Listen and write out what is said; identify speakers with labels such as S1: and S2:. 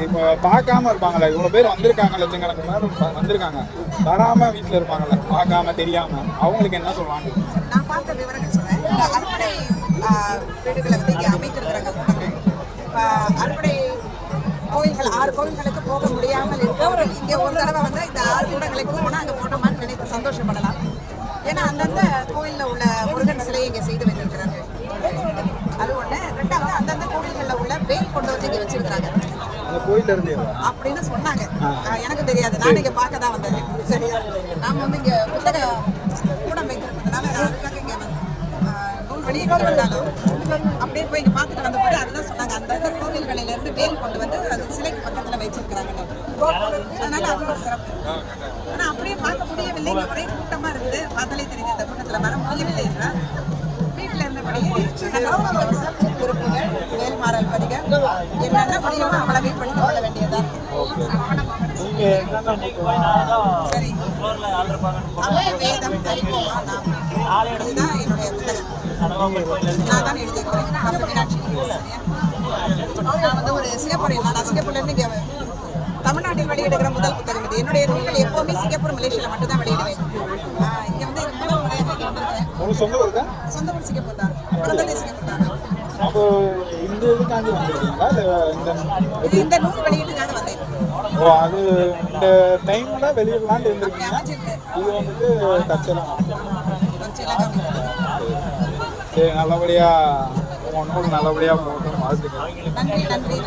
S1: இப்போ பார்க்காம இருப்பாங்கல்ல, இவ்வளோ பேர் வந்திருக்காங்க, லட்சக்கணக்கு பேர் வந்திருக்காங்க, வராமல் வீட்டில் இருப்பாங்கல்ல, பார்க்காம தெரியாமல், அவங்களுக்கு என்ன சொல்லுவாங்க?
S2: நான் பார்த்த விவரங்கள் சொல்றேன். இந்த அறுபடை வீடுகளை வந்து இங்கே அமைத்திருக்கிறாங்க கூட்டங்கள். அறுபடை கோயில்கள் 6 கோயில்களுக்கு போக முடியாமல் இருப்பவர்கள் இங்கே ஒரு தடவை வந்து இந்த 6 கூடங்களுக்கு போனால் அங்கே போட்டோமான்னு நினைத்து சந்தோஷப்படலாம். ஏன்னா அந்தந்த கோயிலில் உள்ள முருகன் சிலையை இங்கே செய்து வைத்திருக்கிறார்கள். அது ஒன்று. ரெண்டாவது அந்தந்த கோவில்களில் உள்ள வேல் கொண்டு வந்து இங்கே வச்சிருக்கிறாங்க அப்படின்னு சொன்னாங்க. எனக்கு தெரியாது, நான் இங்கே பார்க்க தான் வந்தேன். சரியா, நாம் வந்து இங்கே புத்தக கூடம் வைக்கிறதுனால அதுக்காக இங்கே நூல் வெளியே கொண்டு வந்தாலும் அப்படியே போய் இங்கே பார்த்துட்டு வந்தபோது அதுதான் சொன்னாங்க, அந்தந்த கோவில்களிலிருந்து வேல் கொண்டு வந்து அது சிலைக்கு பக்கத்தில் வச்சிருக்கிறாங்க. அதனால அது ஒரு சிறப்பு. ஆனால் அப்படியே பார்க்க முடியவில்லை, இங்கே ஒரே கூட்டமாக இருக்குது. பார்த்தாலே தெரியுது இந்த கூட்டத்தில் வர முடியவில்லை என்றால் வீட்டில் இருந்தபடியே திருப்புகள், வேல்மாறல் பதிகள் என்னென்ன முடியுமோ அவ்வளவே படித்து கொள்ள வேண்டியதுதான். சரி, வேதம் இதுதான் என்னுடைய புத்தகம். நான் தான் எழுதியிருக்கிறேன். மீனாட்சி. நான் வந்து ஒரு சிங்கப்பூரில், நான் சிங்கப்பூர்லேருந்து இங்கே தமிழ்நாட்டில் வெளியிடுகிற முதல் புத்தகம் இது. என்னுடைய நூல்கள் எப்போவுமே சிங்கப்பூர், மலேசியாவில் மட்டும்தான் வெளியிடுவேன். இங்கே வந்து சொந்த ஊர் சிங்கப்பூர் தான், பிறந்ததே சிங்கப்பூர் தான். இந்த நூல் வெளியீட்டுக்காக வந்தேன்.
S1: அது இந்த டைம்ல வெளியிடலான்னு இருந்திருக்கீங்க. இது வந்துட்டு தச்சலாம். சரி, நல்லபடியா உங்க நூல் நல்லபடியா போகட்டும். வாழ்த்துக்கள்.
S2: நன்றி.